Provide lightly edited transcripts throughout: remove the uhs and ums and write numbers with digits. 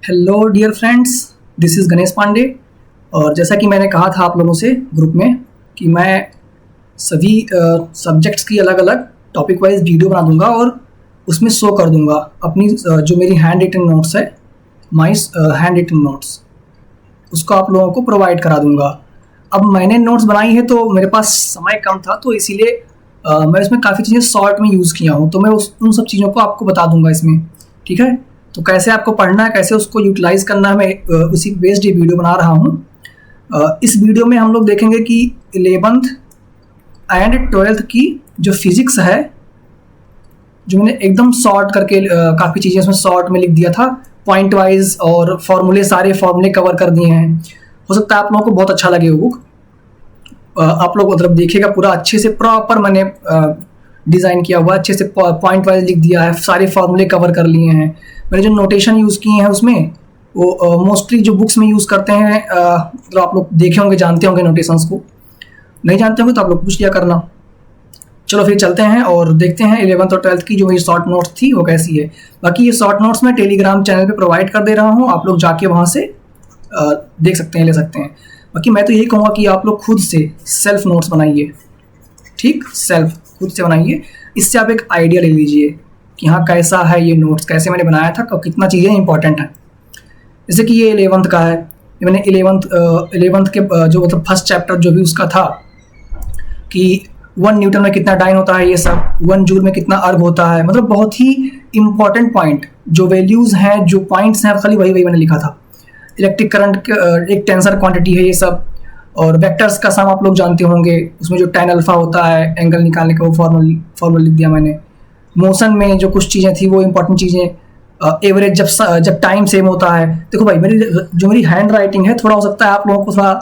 Hello dear friends, this is Ganesh Pandey. और जैसा कि मैंने कहा था आप लोगों से ग्रुप में कि मैं सभी सब्जेक्ट्स की अलग अलग टॉपिक वाइज वीडियो बना दूंगा और उसमें शो कर दूंगा अपनी जो मेरी हैंड रिटन नोट्स है, माई हैंड रिटन नोट्स, उसको आप लोगों को प्रोवाइड करा दूंगा। अब मैंने नोट्स बनाई है तो मेरे पास समय कम था, तो इसीलिए मैं इसमें काफ़ी चीज़ें शॉर्ट में यूज़ किया हूँ, तो मैं उन सब चीज़ों को आपको बता दूंगा इसमें। ठीक है, तो कैसे आपको पढ़ना है, कैसे उसको यूटिलाइज करना है, मैं उसी बेस्ड ये वीडियो बना रहा हूँ। इस वीडियो में हम लोग देखेंगे कि 11th एंड 12th की जो फिजिक्स है, जो मैंने एकदम शॉर्ट करके काफ़ी चीज़ें उसमें शॉर्ट में लिख दिया था पॉइंट वाइज, और फॉर्मूले सारे फॉर्मूले कवर कर दिए हैं। हो सकता है आप लोगों को बहुत अच्छा लगे वो बुक, आप लोग मतलब देखिएगा पूरा अच्छे से प्रॉपर मैंने डिज़ाइन किया हुआ, अच्छे से पॉइंट वाइज लिख दिया है, सारे फार्मूले कवर कर लिए हैं। मैंने जो नोटेशन यूज़ किए हैं उसमें वो मोस्टली जो बुक्स में यूज़ करते हैं, मतलब आप लोग देखे होंगे, जानते होंगे नोटेशंस को। नहीं जानते होंगे तो आप लोग पूछ लिया करना। चलो फिर चलते हैं और देखते हैं 11th और 12th की जो मेरी शॉर्ट नोट्स थी वो कैसी है। बाकी ये शॉर्ट नोट्स मैं टेलीग्राम चैनल पे प्रोवाइड कर दे रहा हूँ, आप लोग जाके वहाँ से देख सकते हैं, ले सकते हैं। बाकी मैं तो यही कहूँगा कि आप लोग खुद से सेल्फ नोट्स बनाइए। ठीक, सेल्फ खुद से बनाइए, इससे आप एक आइडिया ले लीजिए कि हाँ कैसा है ये नोट्स, कैसे मैंने बनाया था, कितना चीज़ें इंपॉर्टेंट हैं। जैसे कि ये 11th का है, ये मैंने 11th के जो मतलब फर्स्ट चैप्टर जो भी उसका था कि 1 न्यूटन में कितना डाइन होता है, ये सब 1 जूल में कितना अर्ग होता है, मतलब बहुत ही इंपॉर्टेंट पॉइंट, जो वैल्यूज़ हैं, जो पॉइंट्स हैं, खाली वही मैंने लिखा था। इलेक्ट्रिक करंट एक टेंसर क्वांटिटी है ये सब, और वेक्टर्स का सम आप लोग जानते होंगे, उसमें जो tan अल्फा होता है एंगल निकालने का, वो फॉर्मूला लिख दिया मैंने। मोशन में जो कुछ चीज़ें थी वो इंपॉर्टेंट चीज़ें, एवरेज जब टाइम सेम होता है। देखो भाई, मेरी हैंड राइटिंग है, थोड़ा हो सकता है आप लोगों को थोड़ा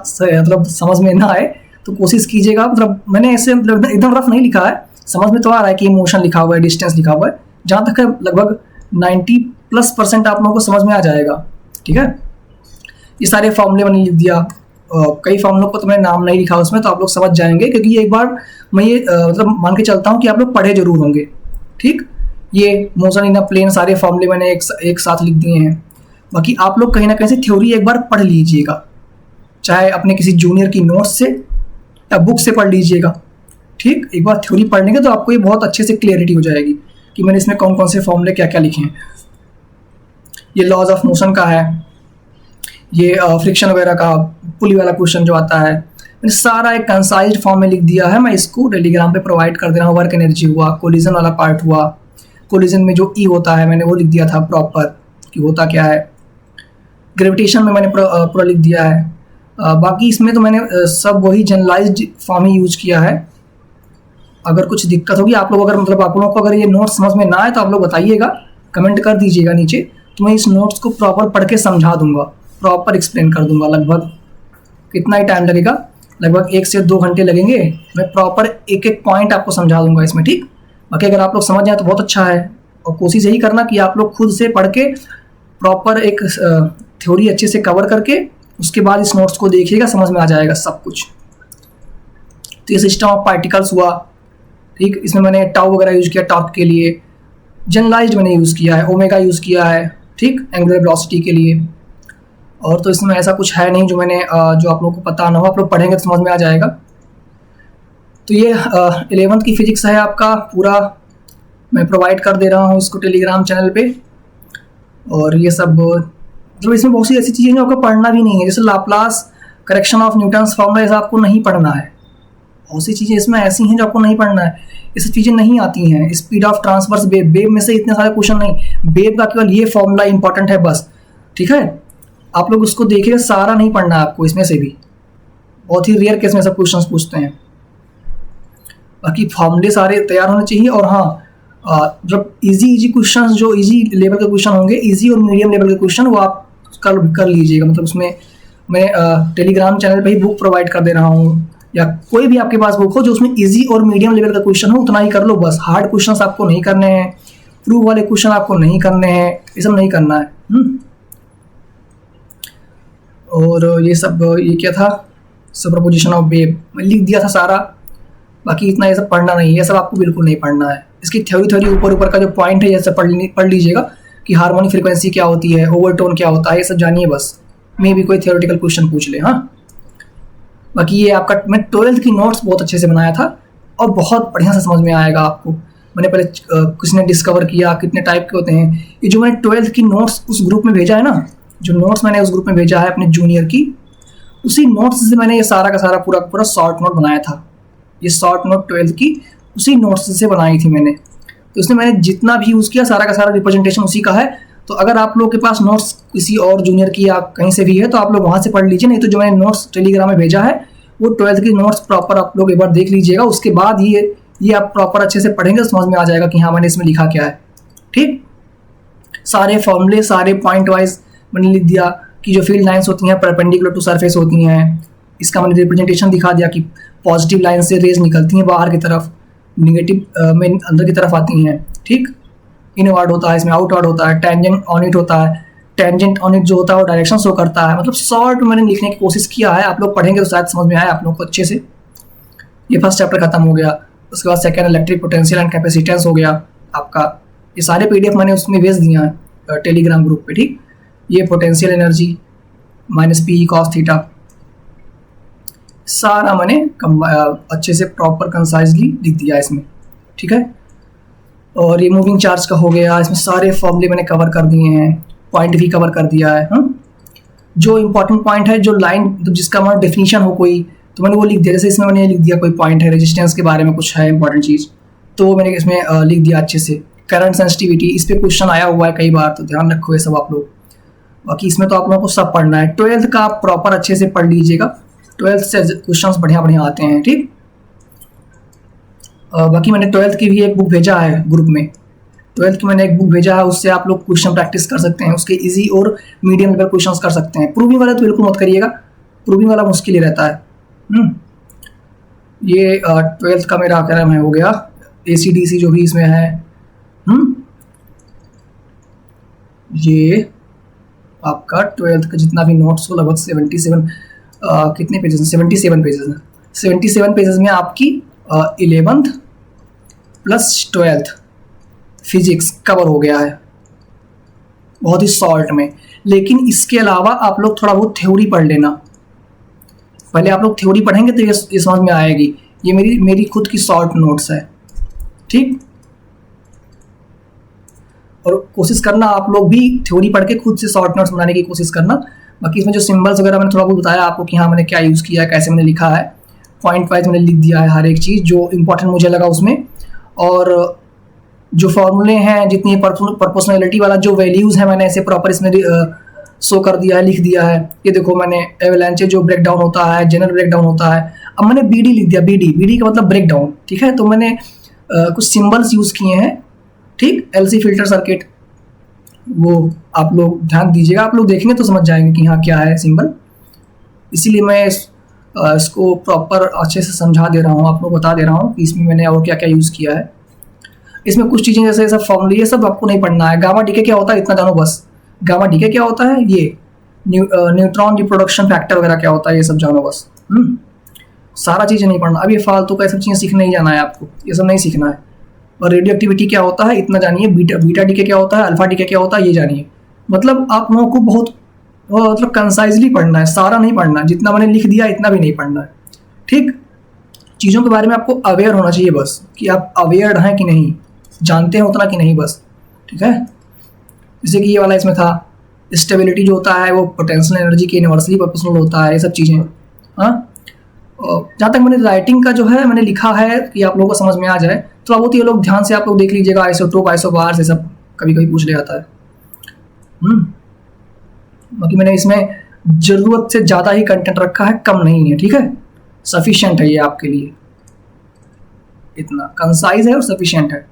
मतलब समझ में ना आए, तो कोशिश कीजिएगा। मतलब मैंने ऐसे मतलब एकदम रफ नहीं लिखा है, समझ में तो आ रहा है कि मोशन लिखा हुआ है, डिस्टेंस लिखा हुआ है, जहाँ तक है लगभग 90+% आप लोगों को समझ में आ जाएगा। ठीक है, ये सारे फॉर्मूले मैंने लिख दिया। कई फॉर्मूलों को तो मैंने नाम नहीं लिखा उसमें, तो आप लोग समझ जाएंगे, क्योंकि ये एक बार मैं ये मतलब मान के चलता हूँ कि आप लोग पढ़े जरूर होंगे। ठीक, ये मोशन इन अ प्लेन सारे फॉर्मूले मैंने एक साथ लिख दिए हैं। बाकी आप लोग कहीं ना कहीं से थ्योरी एक बार पढ़ लीजिएगा, चाहे अपने किसी जूनियर की नोट्स से या बुक से पढ़ लीजिएगा। ठीक, एक बार थ्योरी पढ़ लेंगे तो आपको ये बहुत अच्छे से क्लियरिटी हो जाएगी कि मैंने इसमें कौन कौन से फॉर्मूले क्या क्या लिखे हैं। ये लॉज ऑफ मोशन का है, ये फ्रिक्शन वगैरह का पुली वाला क्वेश्चन जो आता है, मैंने सारा एक कंसाइज्ड फॉर्म में लिख दिया है। मैं इसको टेलीग्राम पे प्रोवाइड कर दे रहा हूँ। वर्क एनर्जी हुआ, कोलिजन वाला पार्ट हुआ, कोलिजन में जो ई होता है मैंने वो लिख दिया था प्रॉपर कि होता क्या है। ग्रेविटेशन में मैंने पूरा लिख दिया है। बाकी इसमें तो मैंने सब वही जनरलाइज्ड फॉर्म ही यूज किया है। अगर कुछ दिक्कत होगी आप लोग, अगर मतलब आप लोगों को अगर ये नोट्स समझ में ना आए तो आप लोग बताइएगा, कमेंट कर दीजिएगा नीचे, तो मैं इस नोट्स को प्रॉपर पढ़ के समझा दूंगा, प्रॉपर एक्सप्लेन कर दूंगा। लगभग कितना ही टाइम लगेगा, लगभग 1 से 2 घंटे लगेंगे, मैं प्रॉपर एक एक पॉइंट आपको समझा दूंगा इसमें। ठीक, बाकी अगर आप लोग समझ जाए तो बहुत अच्छा है, और कोशिश यही करना कि आप लोग खुद से पढ़ के प्रॉपर एक थ्योरी अच्छे से कवर करके उसके बाद इस नोट्स को देखिएगा, समझ में आ जाएगा सब कुछ। तो ये सिस्टम ऑफ पार्टिकल्स हुआ। ठीक, इसमें मैंने टाउ वगैरह यूज़ किया टॉर्क के लिए, जनरलाइज्ड मैंने यूज़ किया है, ओमेगा यूज़ किया है। ठीक, एंगुलर वेलोसिटी के लिए। और तो इसमें ऐसा कुछ है नहीं जो मैंने जो आप लोगों को पता ना हो, आप लोग पढ़ेंगे तो समझ में आ जाएगा। तो ये 11th की फिजिक्स है आपका पूरा, मैं प्रोवाइड कर दे रहा हूँ इसको टेलीग्राम चैनल पे। और ये सब मतलब इसमें बहुत सी ऐसी चीज़ें जो आपको पढ़ना भी नहीं है, जैसे Laplace correction of Newton's formula, ऐसा आपको नहीं पढ़ना है। बहुत सी चीज़ें इसमें ऐसी हैं जो आपको नहीं पढ़ना है, ये सब चीज़ें नहीं आती हैं। स्पीड ऑफ ट्रांसवर्स वेव में से इतने सारे क्वेश्चन नहीं, वेव का केवल ये फॉर्मूला इंपॉर्टेंट है बस। ठीक है, आप लोग उसको देखिए, सारा नहीं पढ़ना है आपको, इसमें से भी बहुत ही रेयर केस में सब क्वेश्चंस पूछते हैं। बाकी फॉर्मूले सारे तैयार होने चाहिए। और हाँ, जब इजी क्वेश्चंस, जो इजी लेवल के क्वेश्चन होंगे, इजी और मीडियम लेवल के क्वेश्चन, वो आप कर लीजिएगा। मतलब उसमें मैं टेलीग्राम चैनल पे ही बुक प्रोवाइड कर दे रहा हूँ, या कोई भी आपके पास बुक हो जो उसमें इजी और मीडियम लेवल का क्वेश्चन हो, उतना ही कर लो बस। हार्ड क्वेश्चन आपको नहीं करने हैं, प्रूफ वाले क्वेश्चन आपको नहीं करने हैं, ये सब नहीं करना है। और ये सब, ये क्या था, सुपरपोजिशन ऑफ वेव मैं लिख दिया था सारा। बाकी इतना ये सब पढ़ना नहीं है, ये सब आपको बिल्कुल नहीं पढ़ना है। इसकी थ्योरी ऊपर का जो पॉइंट है ये सब पढ़ लीजिएगा, कि हार्मोनिक फ्रीक्वेंसी क्या होती है, ओवरटोन क्या होता है, ये सब जानिए बस। मे भी कोई थियोरेटिकल क्वेश्चन पूछ ले। हाँ, बाकी ये आपका मैं 12th की नोट्स बहुत अच्छे से बनाया था और बहुत बढ़िया से समझ में आएगा आपको। मैंने पहले किसने डिस्कवर किया, कितने टाइप के होते हैं। ये जो मैंने 12th की नोट्स उस ग्रुप में भेजा है ना, जो नोट्स मैंने उस ग्रुप में भेजा है अपने जूनियर की, उसी नोट्स से मैंने ये सारा का सारा पूरा पूरा शॉर्ट नोट बनाया था। ये शॉर्ट नोट 12th की उसी नोट्स से बनाई थी मैंने। तो उसमें मैंने जितना भी यूज़ किया सारा का सारा रिप्रेजेंटेशन उसी का है। तो अगर आप लोग के पास नोट्स किसी और जूनियर की या कहीं से भी है तो आप लोग वहाँ से पढ़ लीजिए, नहीं तो जो मैंने नोट्स टेलीग्राम में भेजा है वो 12th की नोट्स प्रॉपर आप लोग एक बार देख लीजिएगा। उसके बाद ये आप प्रॉपर अच्छे से पढ़ेंगे तो समझ में आ जाएगा कि हाँ मैंने इसमें लिखा क्या है। ठीक, सारे फॉर्मूले सारे पॉइंट वाइज मैंने लिख दिया कि जो फील्ड लाइंस होती हैं परपेंडिकुलर टू सरफेस होती हैं। इसका मैंने रिप्रेजेंटेशन दिखा दिया कि पॉजिटिव लाइन से रेज निकलती हैं बाहर की तरफ, नेगेटिव में अंदर की तरफ आती हैं। ठीक, इनवर्ड होता है, इसमें आउटवर्ड होता है, टेंजेंट ऑन इट होता है, टेंजेंट ऑन इट जो होता है वो डायरेक्शन शो करता है। मतलब शॉर्ट मैंने लिखने की कोशिश किया है, आप लोग पढ़ेंगे तो शायद समझ में आए आप लोग को अच्छे से। ये फर्स्ट चैप्टर खत्म हो गया। उसके बाद second electric potential and capacitance हो गया आपका। ये सारे पीडीएफ मैंने उसमें भेज दिया है टेलीग्राम ग्रुप पे। ठीक, ये potential energy minus P cos theta सारा मैंने अच्छे से प्रॉपर कंसाइजली लिख दिया है इसमें। ठीक है, और ये मूविंग चार्ज का हो गया, इसमें सारे फॉर्मूले मैंने कवर कर दिए हैं, पॉइंट भी कवर कर दिया है। हाँ, जो इंपॉर्टेंट पॉइंट है, जो लाइन जिसका हमारा डेफिनेशन हो कोई, तो मैंने वो लिख दिया। जैसे इसमें मैंने लिख दिया कोई पॉइंट है, रेजिस्टेंस के बारे में कुछ है इंपॉर्टेंट चीज़, तो मैंने इसमें लिख दिया अच्छे से। करंट सेंसिटिविटी, इस पर क्वेश्चन आया हुआ है कई बार, तो ध्यान रखो ये सब आप लोग। बाकी इसमें तो आप लोगों को सब पढ़ना है। 12th का आप प्रॉपर अच्छे से पढ़ लीजिएगा, 12th से क्वेश्चंस बढ़िया बढ़िया आते हैं। ठीक, बाकी मैंने 12th की भी एक बुक भेजा है ग्रुप में। 12th की मैंने एक बुक भेजा है, उससे आप लोग क्वेश्चन प्रैक्टिस कर सकते हैं, उसके इजी और मीडियम लेवल क्वेश्चंस कर सकते हैं। प्रूविंग वाला तो बिल्कुल मत करिएगा, प्रूविंग वाला मुश्किल ही रहता है। ये 12th का मेरा क्या नाम है हो गया, ACDC जो भी इसमें है। ये आपका 12th का जितना भी नोट्स हो लगभग 77 कितने पेजेस हैं, 77 पेजेस हैं। 77 पेजेस में आपकी 11th plus 12th physics cover हो गया है बहुत ही शॉर्ट में। लेकिन इसके अलावा आप लोग थोड़ा बहुत थ्योरी पढ़ लेना। पहले आप लोग थ्योरी पढ़ेंगे तो ये समझ में आएगी। ये मेरी खुद की शॉर्ट नोट्स है। ठीक, और कोशिश करना आप लोग भी थ्योरी पढ़ के खुद से शॉर्ट नोट्स बनाने की कोशिश करना। बाकी इसमें जो सिंबल्स वगैरह मैंने थोड़ा बहुत बताया आपको कि हाँ मैंने क्या यूज़ किया है, कैसे मैंने लिखा है, पॉइंट वाइज मैंने लिख दिया है हर एक चीज़ जो इंपॉर्टेंट मुझे लगा उसमें। और जो फॉर्मूले हैं, जितनी प्रोपोर्शनैलिटी वाला जो वैल्यूज़ हैं, मैंने ऐसे प्रॉपर इसमें शो कर दिया है, लिख दिया है। ये देखो मैंने एवलांचे जो ब्रेक डाउन होता है, जनरल ब्रेक डाउन होता है। अब मैंने BD लिख दिया, BD का मतलब ब्रेक डाउन। ठीक है, तो मैंने कुछ सिंबल्स यूज़ किए हैं। ठीक, LC फिल्टर सर्किट, वो आप लोग ध्यान दीजिएगा, आप लोग देखेंगे तो समझ जाएंगे कि हाँ क्या है सिंबल। इसीलिए मैं इसको प्रॉपर अच्छे से समझा दे रहा हूँ, आप लोग बता दे रहा हूँ कि इसमें मैंने और क्या क्या यूज़ किया है। इसमें कुछ चीज़ें जैसे सब फॉर्मूले ये सब आपको नहीं पढ़ना है। गामा डीके क्या होता है इतना जानो बस। गामा डीके क्या होता है, ये न्यूट्रॉन रिप्रोडक्शन फैक्टर वगैरह क्या होता है, ये सब जानो बस। सारा चीज़ें नहीं पढ़ना। अब ये फालतू का सब चीज़ें सीखने नहीं जाना है आपको, ये सब नहीं सीखना है। और रेडियो एक्टिविटी क्या होता है इतना जानिए, बीटा डीके क्या होता है, अल्फा डीके क्या होता है ये जानिए। मतलब आप लोगों को बहुत मतलब कंसाइजली पढ़ना है, सारा नहीं पढ़ना। जितना मैंने लिख दिया इतना भी नहीं पढ़ना है। ठीक, चीज़ों के बारे में आपको अवेयर होना चाहिए बस, कि आप अवेयर हैं कि नहीं, जानते हैं उतना कि नहीं बस। ठीक है, जैसे कि ये वाला इसमें था, स्टेबिलिटी जो होता है वो पोटेंशियल एनर्जी के इनवर्सली प्रोपोर्शनल होता है, ये सब चीज़ें। हाँ, जहाँ तक मैंने राइटिंग का जो है मैंने लिखा है कि आप लोगों को समझ में आ जाए, तो अब ये लोग ध्यान से आप लोग देख लीजिएगा। आइसोटोप, आइसोबार्स, ये सब कभी कभी पूछ ले जाता है। बाकी मैंने इसमें ज़रूरत से ज़्यादा ही कंटेंट रखा है, कम नहीं है। ठीक है, सफिशिएंट है ये आपके लिए, इतना कंसाइज है और सफिशिएंट है।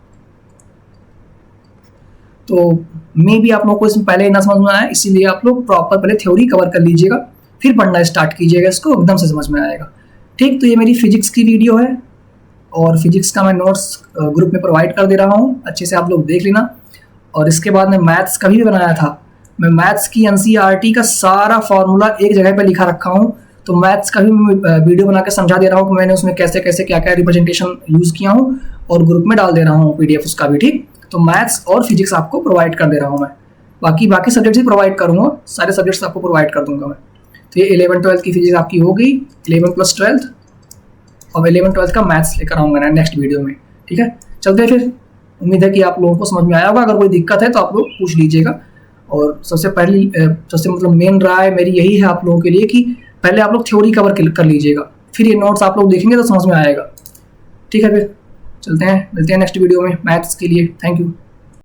तो मे भी आप लोगों को इसमें पहले ना समझ में आया, इसीलिए आप लोग प्रॉपर पहले थ्योरी कवर कर लीजिएगा, फिर पढ़ना स्टार्ट कीजिएगा, इसको एकदम से समझ में आएगा। ठीक, तो ये मेरी फिजिक्स की वीडियो है और फिजिक्स का मैं नोट्स ग्रुप में प्रोवाइड कर दे रहा हूँ, अच्छे से आप लोग देख लेना। और इसके बाद मैं मैथ्स का भी बनाया था। मैं मैथ्स की NCERT का सारा फार्मूला एक जगह पे लिखा रखा हूँ, तो मैथ्स का भी वीडियो बना के समझा दे रहा हूँ कि मैंने उसमें कैसे कैसे क्या क्या रिप्रेजेंटेशन यूज़ किया हूँ, और ग्रुप में डाल दे रहा हूँ PDF उसका भी। ठीक, तो मैथ्स और फिजिक्स आपको प्रोवाइड कर दे रहा हूँ मैं। बाकी बाकी सब्जेक्ट्स भी प्रोवाइड करूँगा, सारे सब्जेक्ट्स आपको प्रोवाइड कर दूंगा मैं। तो ये 11th-12th की फिजिक्स आपकी हो गई, 11 + 12 और 11th-12th का मैथ्स लेकर आऊँगा ना नेक्स्ट वीडियो में। ठीक है, चलते हैं फिर। उम्मीद है कि आप लोगों को समझ में आया होगा। अगर कोई दिक्कत है तो आप लोग पूछ लीजिएगा। और सबसे मतलब मेन राय मेरी यही है आप लोगों के लिए कि पहले आप लोग थ्योरी कवर कर लीजिएगा, फिर ये नोट्स आप लोग देखेंगे तो समझ में आएगा। ठीक है, फिर चलते हैं, मिलते हैं नेक्स्ट वीडियो में मैथ्स के लिए। Thank you.